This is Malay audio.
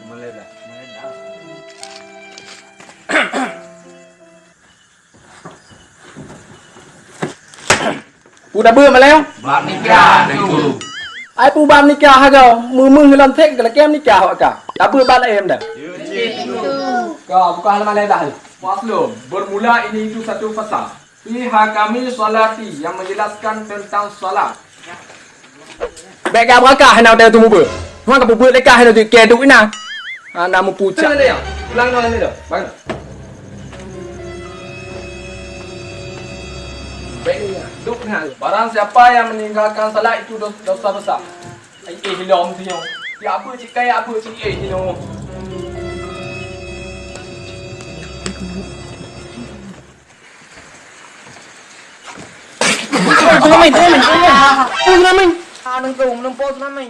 Boleh dah. Pu dah ber malam. Bab nikah tu. Ai pu bam nikah kau. Mương lan thek ke kem nikah awak kau. Dah ber bal em dah. Kau buka halaman lain dah. Faslun. Bermula ini itu satu fasal. Fiha kami salati yang menjelaskan tentang salat. Baik kau berakah hendak dah tu muba. Hang kau ber lekah hendak tu ke tu ina. Nama pucak. Ulang ni dah. Bang. Baiknya, duduk dengar. Barang siapa yang meninggalkan salat itu dosa besar. Hilom tu yang. Ya apa cik kaya apa cik hilom. Tengah main. Tengah main. Nang tu, nang pos nang main.